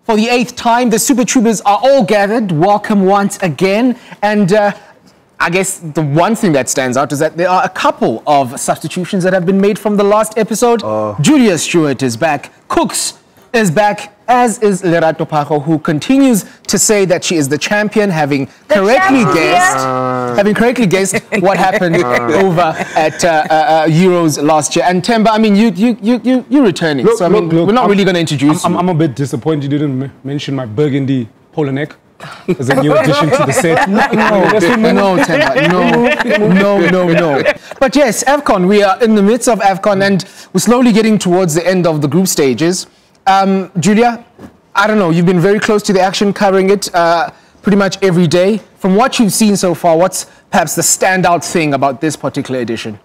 For the 8th time, the SuperTubers are all gathered. Welcome once again. And I guess the one thing that stands out is that there are a couple of substitutions that have been made from the last episode. Julia Stuart is back. Kooks is back, as is Lerato, who continues to say that she is the champion, having correctly guessed what happened over at Euros last year. And Temba, I mean, you're returning, so I mean, we're not really going to introduce you. I'm a bit disappointed you didn't mention my burgundy polo neck as a new addition to the set. No, Temba, no. But yes, AFCON, we are in the midst of AFCON, and we're slowly getting towards the end of the group stages. Julia, I don't know, you've been very close to the action, covering it pretty much every day. From what you've seen so far, what's perhaps the standout thing about this particular edition?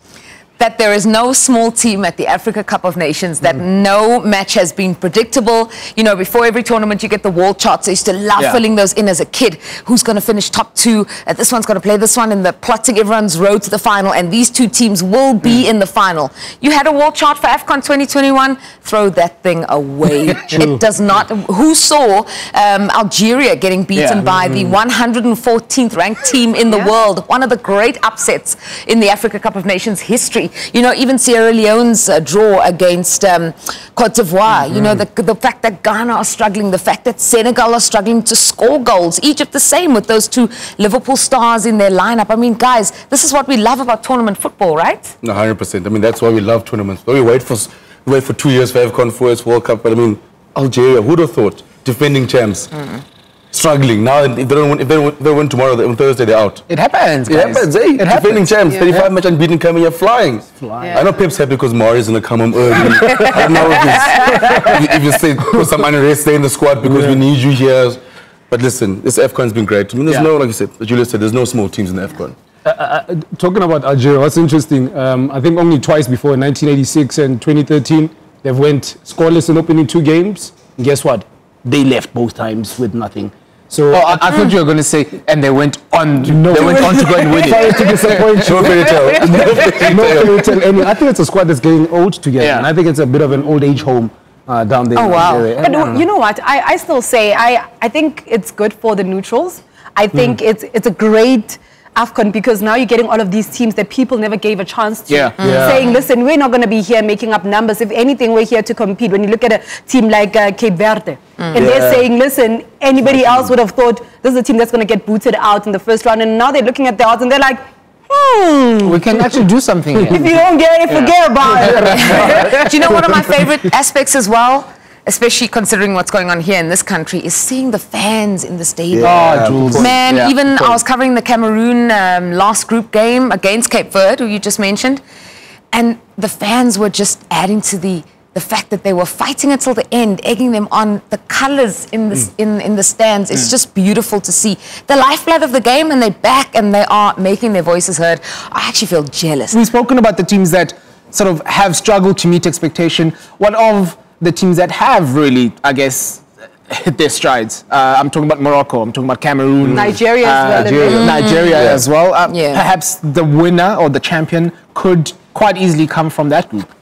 That there is no small team at the Africa Cup of Nations, that no match has been predictable. You know, before every tournament, you get the wall charts. I used to love filling those in as a kid. Who's going to finish top 2? This one's going to play this one, and the plotting everyone's road to the final, and these two teams will be in the final. You had a wall chart for AFCON 2021? Throw that thing away. It does not. Who saw Algeria getting beaten by the 114th ranked team in the world? One of the great upsets in the Africa Cup of Nations history. You know, even Sierra Leone's draw against Cote d'Ivoire, you know, the fact that Ghana are struggling, the fact that Senegal are struggling to score goals, Egypt the same with those two Liverpool stars in their lineup. I mean, guys, this is what we love about tournament football, right? 100%. I mean, that's why we love tournaments. We wait for 2 years for AFCON, 4 years World Cup, but I mean, Algeria, who'd have thought? Defending champs. Struggling. Now, if they win tomorrow, on Thursday, they're out. It happens, guys. It happens, eh? Defending champs, 35 match unbeaten, coming here flying. I know Pep's happy because Mari's going to come home early. I don't know if you say put some unrest, stay in the squad because we need you here. But listen, this AFCON's been great. I mean, there's no, like you said, Julia said, there's no small teams in the AFCON. Talking about Algeria, what's interesting, I think only twice before, in 1986 and 2013, they've went scoreless in opening 2 games. And guess what? They left both times with nothing. So I thought you were going to say, and they went on. They went on to go and win it. Sorry to disappoint you. No fairy tale. I think it's a squad that's getting old together, and I think it's a bit of an old age home down there. Oh wow! But you know what? I still say I think it's good for the neutrals. I think it's a great AFCON because now you're getting all of these teams that people never gave a chance to. Saying, listen, we're not going to be here making up numbers. If anything, we're here to compete. When you look at a team like Cape Verde, and they're saying, listen, anybody else would have thought this is a team that's going to get booted out in the first round. And now they're looking at the odds and they're like, we can actually do something here. If you don't get it, forget about it. Do you know one of my favorite aspects as well? Especially considering what's going on here in this country, is seeing the fans in the stadium. Man, even I was covering the Cameroon last group game against Cape Verde, who you just mentioned, and the fans were just adding to the fact that they were fighting until the end, egging them on. The colours in the stands, it's just beautiful to see. The lifeblood of the game, and they're back and they are making their voices heard. I actually feel jealous. We've spoken about the teams that sort of have struggled to meet expectation. What of the teams that have really, I guess, hit their strides? I'm talking about Morocco, I'm talking about Cameroon. Nigeria as well. Nigeria as well. Perhaps the winner or the champion could quite easily come from that group.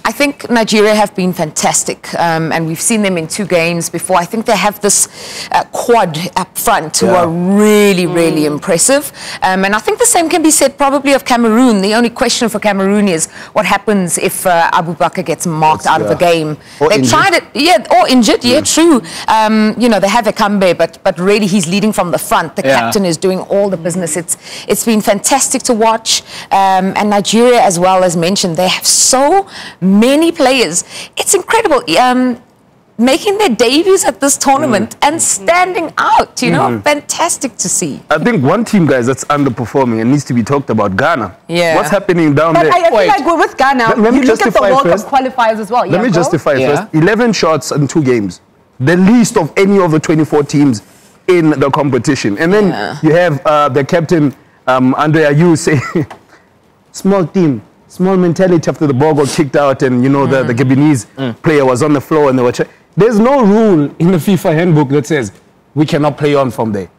I think Nigeria have been fantastic, and we've seen them in 2 games before. I think they have this quad up front who are really, really impressive. And I think the same can be said probably of Cameroon. The only question for Cameroon is what happens if Abu Bakr gets marked out of a game. They tried it, or injured, true. You know, they have Ekambe, but really he's leading from the front. The captain is doing all the business. It's been fantastic to watch. And Nigeria, as well as mentioned, they have so many players. It's incredible. Making their debuts at this tournament and standing out, you know, fantastic to see. I think one team, guys, that's underperforming and needs to be talked about, Ghana. What's happening down there? But I feel like with Ghana, you look at the World Cup qualifiers as well. Let me justify first. 11 shots in 2 games. The least of any of the 24 teams in the competition. And then you have the captain, Andrea Yu, saying, small team. Small mentality after the ball got kicked out and, you know, the Gabonese player was on the floor and they were... There's no rule in the FIFA handbook that says we cannot play on from there.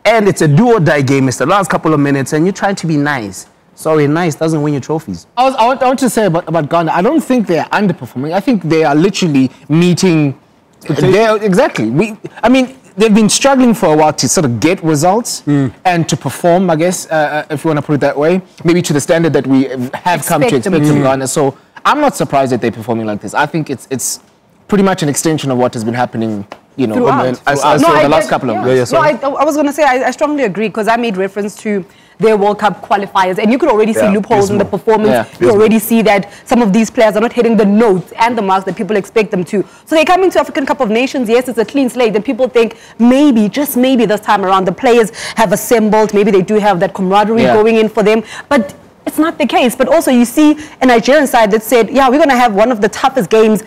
And it's a do-or-die game. It's the last couple of minutes and you're trying to be nice. Sorry, nice doesn't win you trophies. I want to say about Ghana, I don't think they're underperforming. I think they are literally meeting Exactly. I mean, they've been struggling for a while to sort of get results and to perform, I guess, if you want to put it that way, maybe to the standard that we have come to expect from Ghana. So I'm not surprised that they're performing like this. I think it's pretty much an extension of what has been happening, you know, the last couple of months. I was going to say, I strongly agree, because I made reference to their World Cup qualifiers, and you could already see loopholes in the performance. You already see that some of these players are not hitting the notes and the marks that people expect them to. So they come into African Cup of Nations, yes, it's a clean slate, and people think maybe, just maybe this time around, the players have assembled, maybe they do have that camaraderie going in for them, but it's not the case. But also you see a Nigerian side that said, yeah, we're going to have one of the toughest games,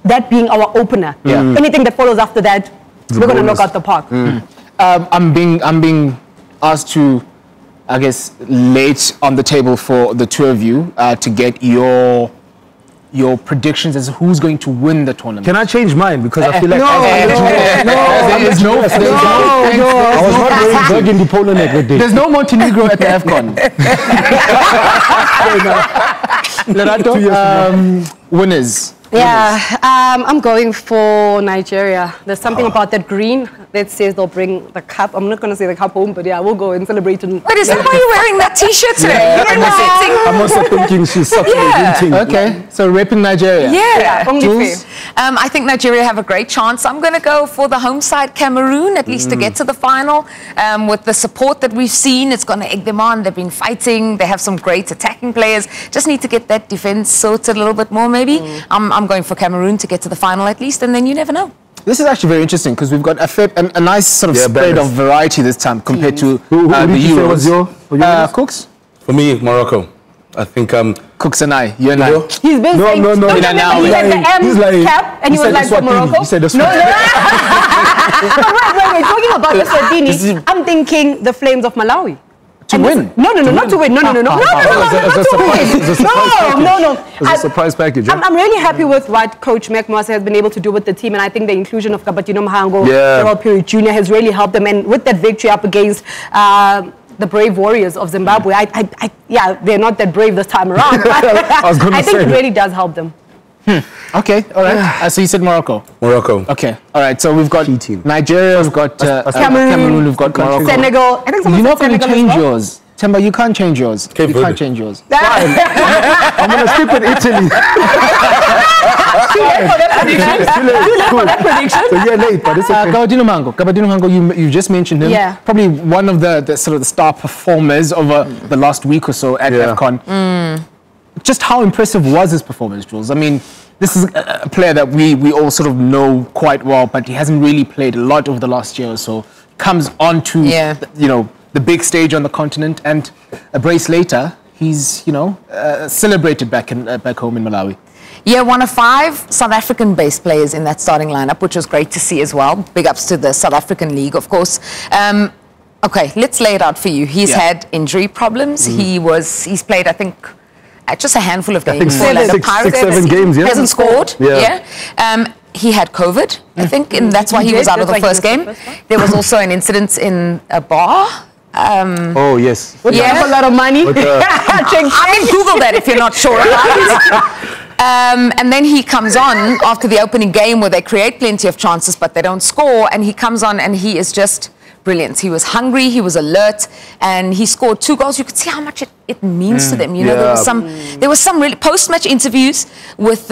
that being our opener. Anything that follows after that, we're going to knock out the park. I'm being asked to, I guess, late on the table for the two of you to get your predictions as to who's going to win the tournament. Can I change mine? Because I feel like... There's no. I was not wearing burgundy polo neck with this. There's no Montenegro at the AFCON. Lerato, winners. Yeah, I'm going for Nigeria. There's something about that green that says they'll bring the cup. I'm not going to say the cup home, but yeah, we'll go and celebrate. Wait, is that why you're wearing that T-shirt today? I'm also thinking she's supplementing. Okay, so repping Nigeria. Jules? I think Nigeria have a great chance. I'm going to go for the home side, Cameroon, at least to get to the final. With the support that we've seen, it's going to egg them on. They've been fighting. They have some great attacking players. Just need to get that defense sorted a little bit more, maybe. I'm going for Cameroon to get to the final at least, and then you never know. This is actually very interesting because we've got a nice sort of spread of variety this time compared to who the did you say was your Kooks? For me, Morocco. I think Kooks and I, you and I. He's been saying, no. He said the M cap, and he was like, for Morocco. He said the Wait, talking about the Swatini, I'm thinking the Flames of Malawi. To win? No, not to win. No. It's a surprise package. I'm really happy with what Coach Mhango has been able to do with the team, and I think the inclusion of Mhango, Lerato Jr. has really helped them. And with that victory up against the brave Warriors of Zimbabwe, yeah, they're not that brave this time around, but I think it really does help them. Okay, all right. So you said Morocco. Okay, all right. So we've got Nigeria, we've got Cameroon, we've got Morocco. Senegal. I think you're not going to change yours. Temba, you can't change yours. You can't change yours. I'm going to stick with Italy. Too late for that prediction. So you're late, but it's okay. Gabadino Mhango, you just mentioned him. Yeah. Probably one of the sort of the star performers over the last week or so at AFCON. Just how impressive was his performance, Jules? I mean, this is a player that we all sort of know quite well, but he hasn't really played a lot over the last year or so. Comes onto, the big stage on the continent, and a brace later, he's, celebrated back home in Malawi. Yeah, one of 5 South African-based players in that starting lineup, which was great to see as well. Big ups to the South African League, of course. Okay, let's lay it out for you. He's had injury problems. He's played, I think, just a handful of games. I think 6, 7 games, He hasn't scored. He had COVID, I think, and that's why he was out of the first game. There was also an incident in a bar. Oh, yes. With a lot of money. I mean, Google that if you're not sure about it. And then he comes on after the opening game where they create plenty of chances, but they don't score. And he comes on and he is just brilliant. He was hungry, he was alert, and he scored 2 goals. You could see how much it means to them. There was some really post-match interviews with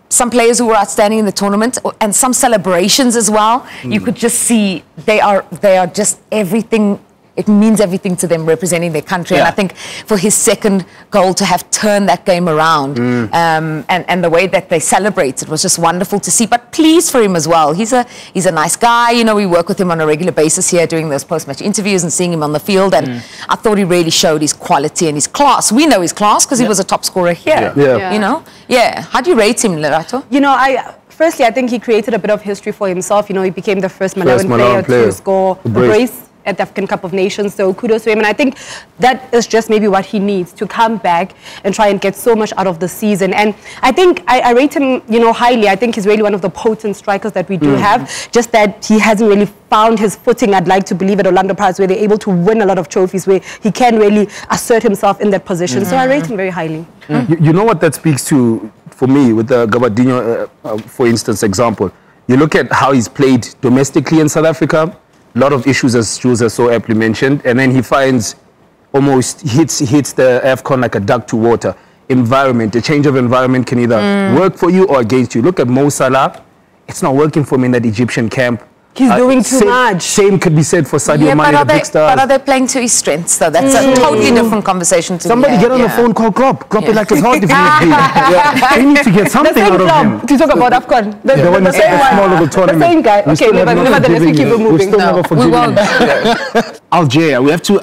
some players who were outstanding in the tournament, and some celebrations as well. You could just see they are just everything. It means everything to them representing their country. And I think for his second goal to have turned that game around and the way that they celebrated was just wonderful to see. But pleased for him as well. He's a nice guy. We work with him on a regular basis here doing those post-match interviews and seeing him on the field. And I thought he really showed his quality and his class. We know his class because he was a top scorer here. How do you rate him, Lerato? Firstly, I think he created a bit of history for himself. He became the first Malawian player to score a brace at the African Cup of Nations, so kudos to him. And I think that is just maybe what he needs to come back and try and get so much out of the season. And I think I rate him, highly. I think he's really one of the potent strikers that we do have, just that he hasn't really found his footing, I'd like to believe, at Orlando Pirates, where they're able to win a lot of trophies, where he can really assert himself in that position. So I rate him very highly. You know what that speaks to, for me, with the Gabadinho, for instance, example, you look at how he's played domestically in South Africa, a lot of issues, as Jules has so aptly mentioned, and then he finds almost hits the AFCON like a duck to water. Environment, a change of environment can either work for you or against you. Look at Mo Salah. It's not working for him in that Egyptian camp. He's doing too much. Same could be said for Sadio Mane, the big stars. But are they playing to his strengths, though? That's a totally different conversation to Somebody get on the phone, call Klopp. Klopp is like his heart definitively. They need to get something out of him. To talk about AFCON. The one that's a small little tournament. The same guy. Okay, nevertheless, we keep it moving now. We won't. Algeria, we have to,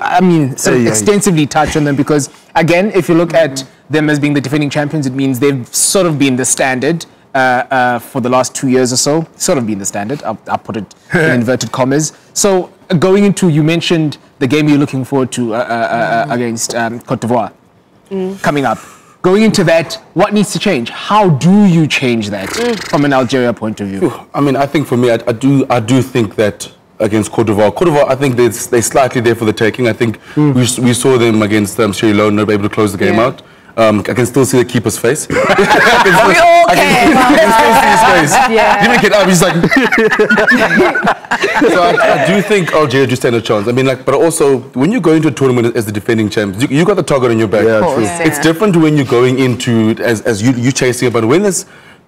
extensively touch on them because, again, if you look at them as being the defending champions, it means they've sort of been the standard for the last 2 years or so. Sort of been the standard. I'll put it in inverted commas. So going into, you mentioned the game you're looking forward to against Cote d'Ivoire coming up. Going into that, what needs to change? How do you change that from an Algeria point of view? I mean, I think for me, I do think that against Cote d'Ivoire, I think they're slightly there for the taking. I think we saw them against Sierra Leone, not able to close the game out. I can still see the keeper's face. We all can. I can still see his face. Yeah. Even get up, he's like. So I do think Algeria do stand a chance. I mean, like, but also when you go into a tournament as the defending champs, you got the target on your back. Yeah, true. It's different when you're going into as you chasing it, but when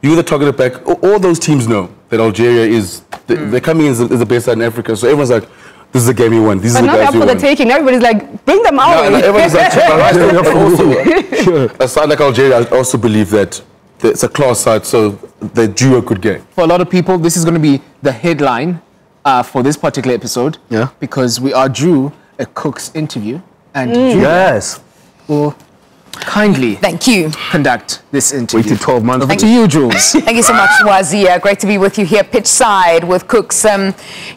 you're the target at back, all those teams know that Algeria is they're coming in as the best side in Africa. So everyone's like, this is the game you won. These are the guys you won. But now they're up for the taking. Everybody's like, bring them out. No, everyone's like, a side like Algeria, I also believe that it's a class side, so they're due a good game. For a lot of people, this is going to be the headline for this particular episode. Yeah. Because we are due a Kooks interview. And Julia will kindly conduct this interview. Waited 12 months. Over to you, Jules. Thank you so much, Wazia. Great to be with you here pitch side with Kooks.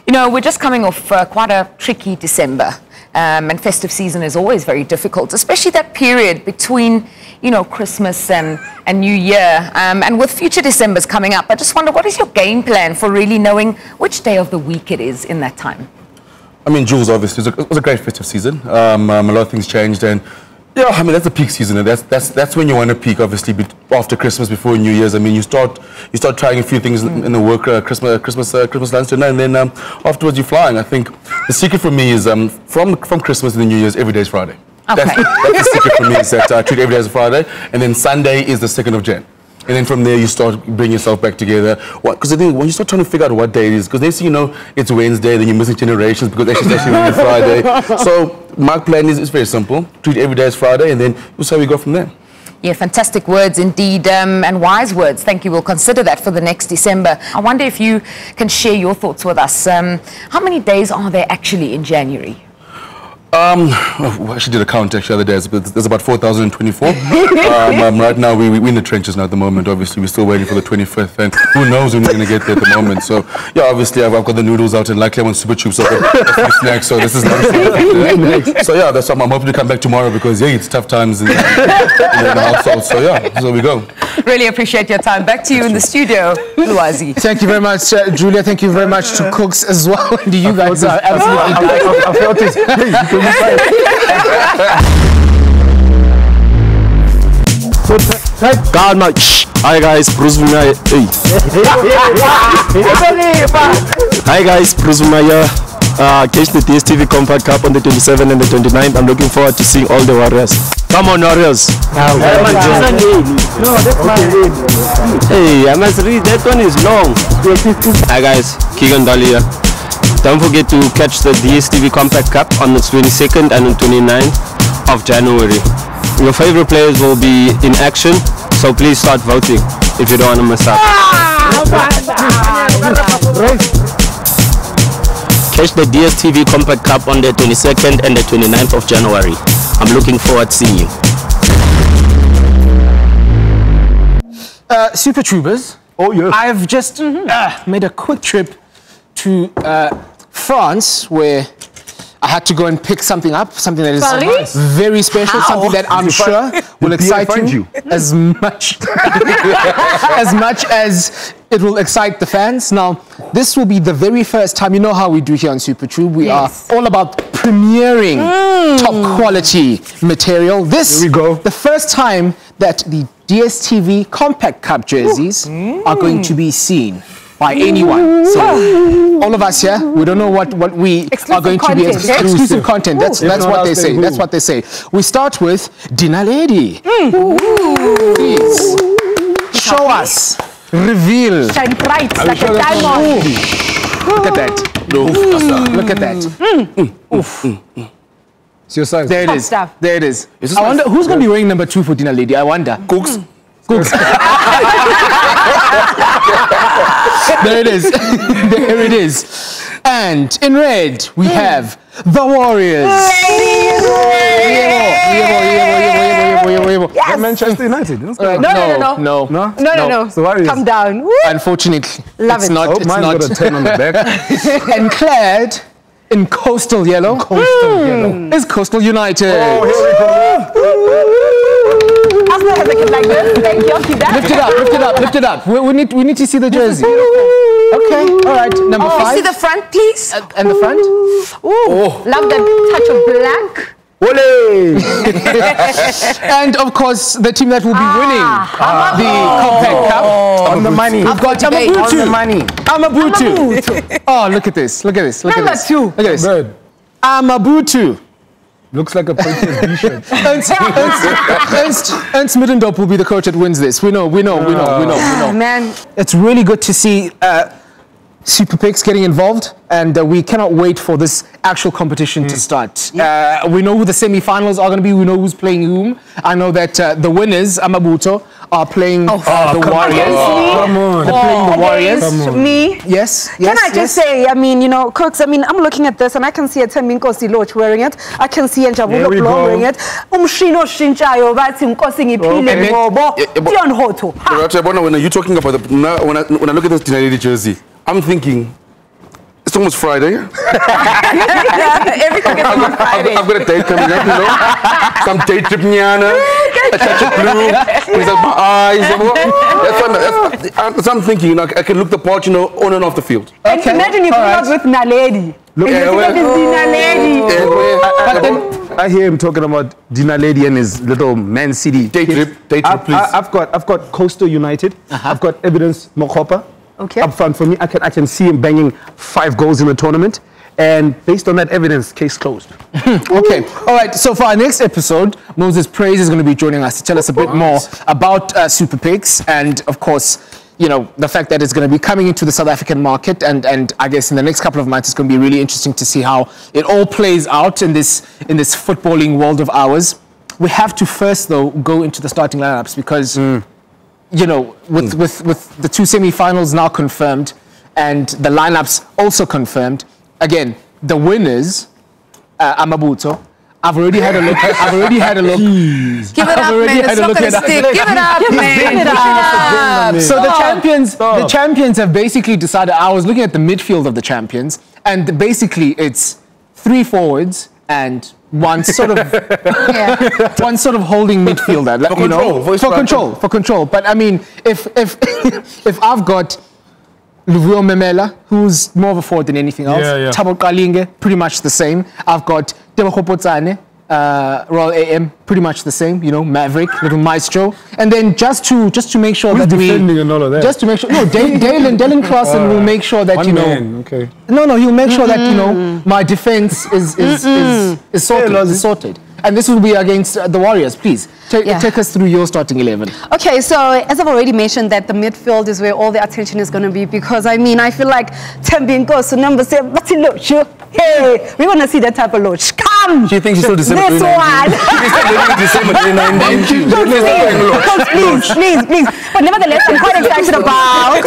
You know, we're just coming off quite a tricky December. And festive season is always very difficult, especially that period between, you know, Christmas and New Year. And with future Decembers coming up, I just wonder, what is your game plan for really knowing which day of the week it is in that time? I mean, Jules, obviously, it was a great festive season. A lot of things changed, and yeah, I mean, that's the peak season, and that's when you want to peak, obviously, after Christmas, before New Year's. I mean, you start trying a few things in the work, Christmas lunch dinner, and then afterwards you're flying. I think the secret for me is from Christmas to the New Year's, every day is Friday. Okay. That's the secret for me, is that I treat every day as a Friday, and then Sunday is the 2nd of Jan. And then from there, you start bringing yourself back together. Because I think when you start trying to figure out what day it is, because next thing you know, it's Wednesday, then you're missing generations because it's actually Friday. So my plan is very simple. Treat every day as Friday, and then we'll see how we go from there. Yeah, fantastic words indeed, and wise words. Thank you. We'll consider that for the next December. I wonder if you can share your thoughts with us. How many days are there actually in January? We actually did a count the other day. There's about 4,024. Right now, we're in the trenches now at the moment. Obviously, we're still waiting for the 25th, and who knows when we're going to get there at the moment. So, yeah, obviously, I've got the noodles out, and likely I want SuperTube, so that's my snack. So this is nice. So, yeah, that's what I'm hoping to come back tomorrow because, yeah, it's tough times in the household. So, yeah, so we go. Really appreciate your time. Back to you in the studio, Luazi. Thank you very much, Julia. Thank you very much to Kooks as well. And you guys are absolutely I felt it. God, my hi guys, Bruce Vina. Hi guys, Bruce Vina here. Catch the DStv Compact Cup on the 27th and the 29th. I'm looking forward to seeing all the Warriors. Come on, Warriors. Hey, I must read. That one is long. Hi guys, Keegan Dahlia. Don't forget to catch the DStv Compact Cup on the 22nd and the 29th of January. Your favorite players will be in action, so please start voting if you don't want to miss out. Catch the DStv Compact Cup on the 22nd and the 29th of January. I'm looking forward to seeing you. SuperTubers. Oh, yeah. I've just made a quick trip to France, where I had to go and pick something up, something that is very special, something that I'm sure will excite you as much as it will excite the fans. Now, this will be the very first time, you know how we do here on SuperTube, we are all about premiering top quality material. This, here we go. The first time that the DStv Compact Cup jerseys are going to be seen. by anyone. So all of us here, we don't know what we are going to be exclusive content. That's what they say. That's what they say. We start with Dinaledi. Please show us, reveal. Shine bright like a diamond. Look at that. Look at that. It's your size. There it is. There it is. I wonder who's going to be wearing number 2 for Dinaledi. I wonder. Kooks. Kooks. There it is. There it is. And in red, we have the Warriors. Yes. Manchester United. No. The Warriors. Come down. Woo. Unfortunately, Love it's it. not. Oh, It's mine not. got a 10 on the back. And clad in coastal yellow. Coastal yellow is Coastal United. Oh, here we go. Arsenal has a kid like this. Thank you. Keep that. Lift it up, lift it up, lift it up. We need to see the jersey. Okay, all right. Number 5. See the front, please. And the front. Love that touch of black. Ole! And of course, the team that will be winning the Compact Cup. On the money. We've got On the Amabutu. money. Amabutu. Oh, look at this. Look at this. Look at Number this. 2. Look at this. Bird. Amabutu. Looks like a Proteas t-shirt. Ernst Middendorp will be the coach that wins this. We know. Man. It's really good to see Superpicks getting involved, and we cannot wait for this actual competition to start. We know who the semi-finals are going to be. We know who's playing whom. I know that the winners, Amabuto, are playing the Warriors. Come on. They're playing the Warriors. Against me. Yes. Can I just say, I mean, you know, Kooks, I mean, I'm looking at this and I can see a Nkosi Loach wearing it. I can see a Njabulo we Blom go. wearing it. Umshino Shinchayo, Vati Nkosi Ngipile Ngobo. Dion Hoto. Lerato, when you're talking about the when I look at this Dinaledi jersey, I'm thinking it's almost Friday. Everything is on Friday. I've got a date coming up, you know. Some date trip, Nyana. A touch of blue. Things like my eyes. That's what I'm thinking. You know, I can look the part, you know, on and off the field. And imagine you go out with Naledi. Look, Naledi. But then, I hear him talking about Dinaledi and his little Man City. Day trip, please. I've got Coastal United. I've got Evidence Mokopa. Okay. Up front for me, I can see him banging 5 goals in the tournament. And based on that evidence, case closed. okay. All right. So for our next episode, Moses Praise is going to be joining us to tell us a bit more about Superpicks and, of course, you know, the fact that it's going to be coming into the South African market. And I guess in the next couple of months, it's going to be really interesting to see how it all plays out in this footballing world of ours. We have to first, though, go into the starting lineups because... You know, with the 2 semi-finals now confirmed and the lineups also confirmed, again, the winners, Amabuto, I've already had a look. Give it up, man. It's not going to stick. Give it up, man. Give it up. So the champions have basically decided, I was looking at the midfield of the champions, and basically it's 3 forwards and one sort of holding midfielder, like, for control. But I mean, if I've got Luvuyo Memela, who's more of a forward than anything else, Thabo Kalinge, pretty much the same. I've got Tebogo Potsane, Royal AM, pretty much the same. You know, Maverick, little maestro, and then just to make sure that defending and all of that. Just to make sure, no, Dylan Clausen will make sure that he'll make sure that my defense is sorted. And this will be against the Warriors. Please take us through your starting 11. Okay, so as I've already mentioned, that the midfield is where all the attention is going to be, because I mean, I feel like Tembingo, so number 7, hey, we want to see that type of Loach. Come! She thinks she's still December 2019. December 2019. Please. But nevertheless, I'm quite excited about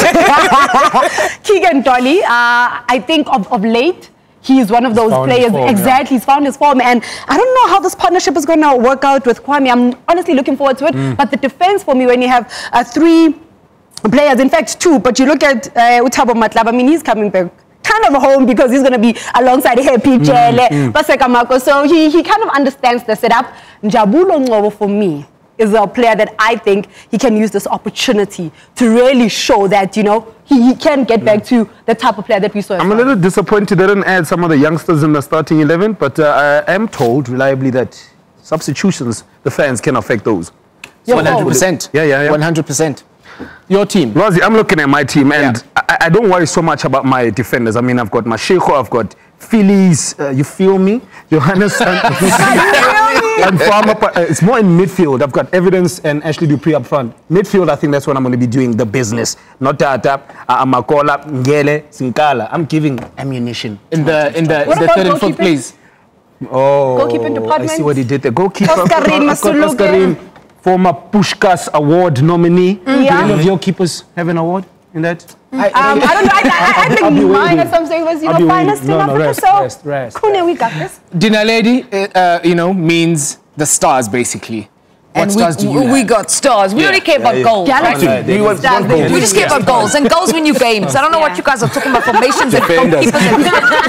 Keegan Dolly. I think of late, he is one of those players. Exactly, he's found his form. And I don't know how this partnership is going to work out with Kwame. I'm honestly looking forward to it. But the defense for me, when you have 3 players, in fact 2, but you look at Utabo Matlab, I mean, he's coming back kind of home because he's going to be alongside Happy Jele, Basekamako. So he kind of understands the setup. Njabulo Ngobo for me is a player that I think he can use this opportunity to really show that, you know, he can get back to the type of player that we saw. I'm a little disappointed they didn't add some of the youngsters in the starting 11, but I am told reliably that substitutions, the fans can affect those. 100%. Yeah. 100%. Your team. Rosie, I'm looking at my team, and I don't worry so much about my defenders. I mean, I've got Mashiko, I've got Phillies, you feel me? Johannes and Farmer. It's more in midfield. I've got Evidence and Ashley Dupree up front. Midfield, I think that's when I'm going to be doing the business. Not Tata, Amakola, Ngele, Sinkala. I'm giving ammunition. In the third and fourth place. Oh, Goalkeeping department. I see what he did there. Goalkeeper. Oscarin Masuluke. Former Pushkas Award nominee. Do any Yeah. of your keepers have an award in that? I don't know. I think mine at some stage was, finest in Africa. Rest. Kune, we got this. Dinner lady, means the stars, basically. What And stars do you we have? got stars. We only care about goals. Galaxy. We just care about goals, and goals win you games. I don't know what you guys are talking about, formations and goalkeepers.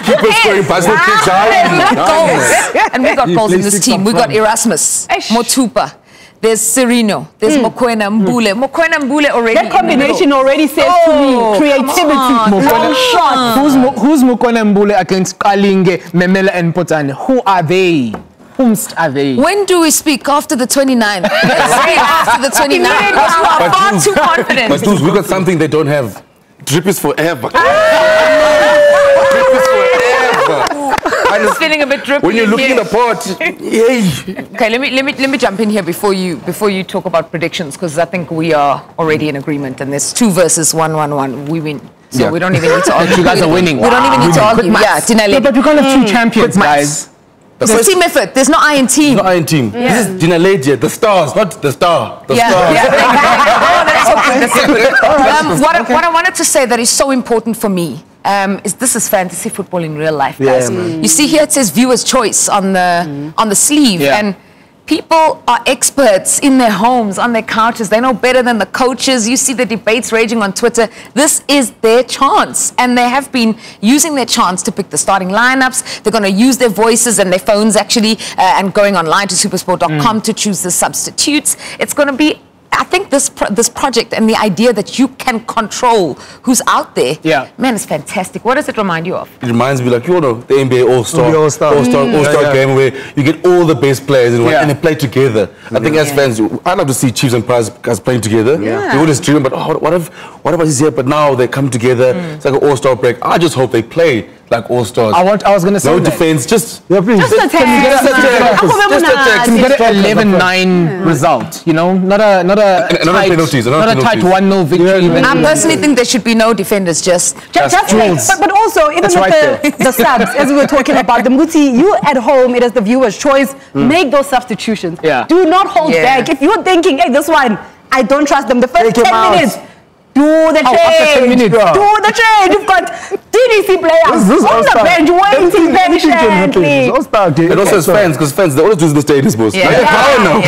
Keepers scoring basketball kicks out. We got goals. And we got goals in this team. We got Erasmus, Motupa, there's Serino, there's Mokoena Mbule. Mokoena Mbule already. That combination already says to me creativity. Long shot. Who's Mokona Mbule against Kalinge, Memela and Potane? Who are they? Whomst are they? When do we speak? After the 29th. Let's speak after the 29th. You are far too confident. But dudes, we got something they don't have. Drip is forever. Drip is forever. I'm feeling a bit drippy. When you're looking at the pot, yay. Okay, let me jump in here before you talk about predictions, because I think we are already in agreement, and there's 2 versus 1-1-1. We win. So we don't even need to argue. You guys are winning. We don't even need to argue. Yeah, Yeah, but we can't have 2 champions, guys. There's team effort. There's no iron team. No iron team. This is Dina Ledia, the stars, not the star. The stars. Oh, that's so good. That's so good. What I wanted to say that is so important for me is this is fantasy football in real life, guys. You see here it says viewer's choice on the sleeve, and people are experts in their homes, on their couches. They know better than the coaches. You see the debates raging on Twitter. This is their chance, and they have been using their chance to pick the starting lineups. They're going to use their voices and their phones actually, and going online to supersport.com to choose the substitutes. It's going to be, I think this project and the idea that you can control who's out there, man, it's fantastic. What does it remind you of? It reminds me like, the NBA All-Star All-Star game where you get all the best players in one and they play together. I think as fans, I love to see Chiefs and Prize guys playing together. We always dream about, what if he's here, but now they come together. It's like an All-Star break. I just hope they play like All-Stars. I was going to say no defense, just can we get an 11-9 result? Not a tight 1-0 victory. I personally think there should be no defenders, just rules. But also, even with the subs, as we were talking about, the Muti, you at home, it is the viewer's choice. Make those substitutions. Do not hold back. If you're thinking, hey, this one, I don't trust them, the first 10 minutes, do the change. After 10 minutes, do the change. You've got DDC players on the bench waiting patiently. And also as fans, because fans, they always do the stadiums, boss. They have power now.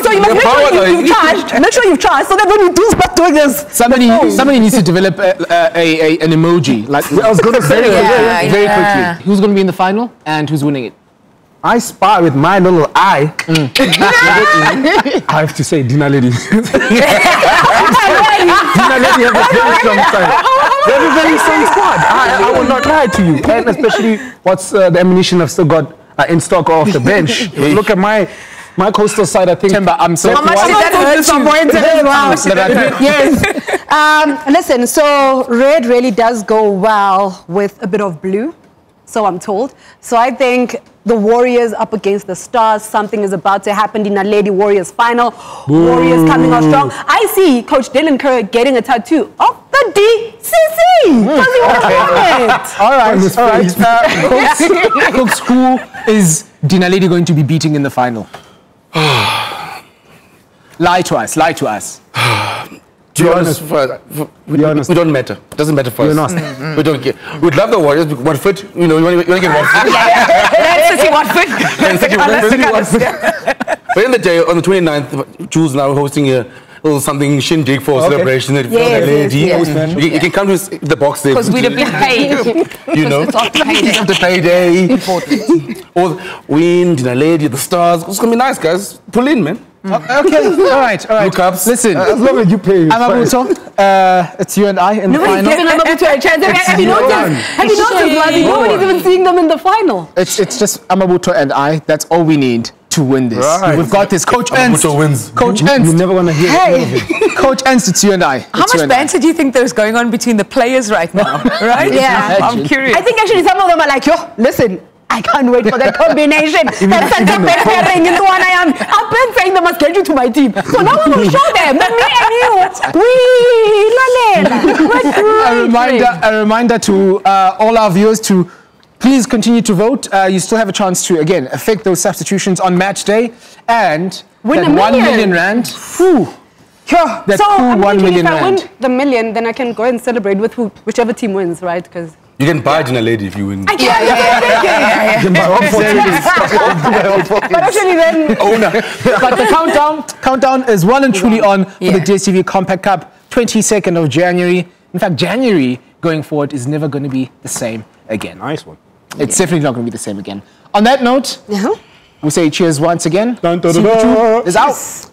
So you must make sure you've charged, so that when you do start doing this, somebody needs to develop an emoji. Like I was going to say, very quickly. Who's going to be in the final and who's winning it? I spar with my little eye. I have to say, Dina Lady. Dina Lady have a very strong side. They have a very strong squad. I will not lie to you. And especially what's the ammunition I've still got in stock off the bench. Look at my coastal side, I think. Timber, I'm so how much did that hurt? Yes. Listen, so red really does go well with a bit of blue. So I'm told. So I think the Warriors up against the Stars, something is about to happen in a Lady Warriors final. Warriors coming out strong. I see Coach Dylan Kerr getting a tattoo of the DCC. Does he want to it? All right. Kooks, who is Dina Lady going to be beating in the final? Lie to us. To be honest, we don't matter. It doesn't matter for us. We don't care. We'd love the Warriors. Watford, we want to get Watford. But in the day, on the 29th, Jules now hosting a little something shindig for celebration. You can come to the box there. Because we'd have been paid. It's after payday. Or win, Dina Lady, the Stars. It's going to be nice, guys. Pull in, man. Okay, all right. Look ups. Listen, As long as you pay. Amabuto, it's you and I in the Nobody's final. giving Amabuto a chance. Have you noticed, Lazi? Nobody's even seeing them in the final. It's just Amabuto and I. That's all we need to win this. Right. We've got this. Coach Ernst. Amabuto wins. Coach You're Ernst. never going to hear it. Coach Ernst, it's you and I. How much banter do you think there's going on between the players right now? Right? Yeah. I'm curious. I think actually some of them are like, yo, listen, I can't wait for that combination. That's such a bad pairing in the one I am. I've been saying they must get you to my team. So now we will show them that me and you, A reminder to all our viewers to please continue to vote. You still have a chance to, again, affect those substitutions on match day and Win that a 1 million. million rand. Whew, Yeah. that So cool I'm 1 thinking million if I rand. win the million, then I can go and celebrate with whichever team wins, right? Because You can buy dinner lady if you win. but actually then But the countdown is well and truly on for the DStv Compact Cup, 22nd of January. In fact, January going forward is never going to be the same again. Nice one. It's definitely not going to be the same again. On that note, we say cheers once again. Dun, dun, dun, SuperTube dun. is out.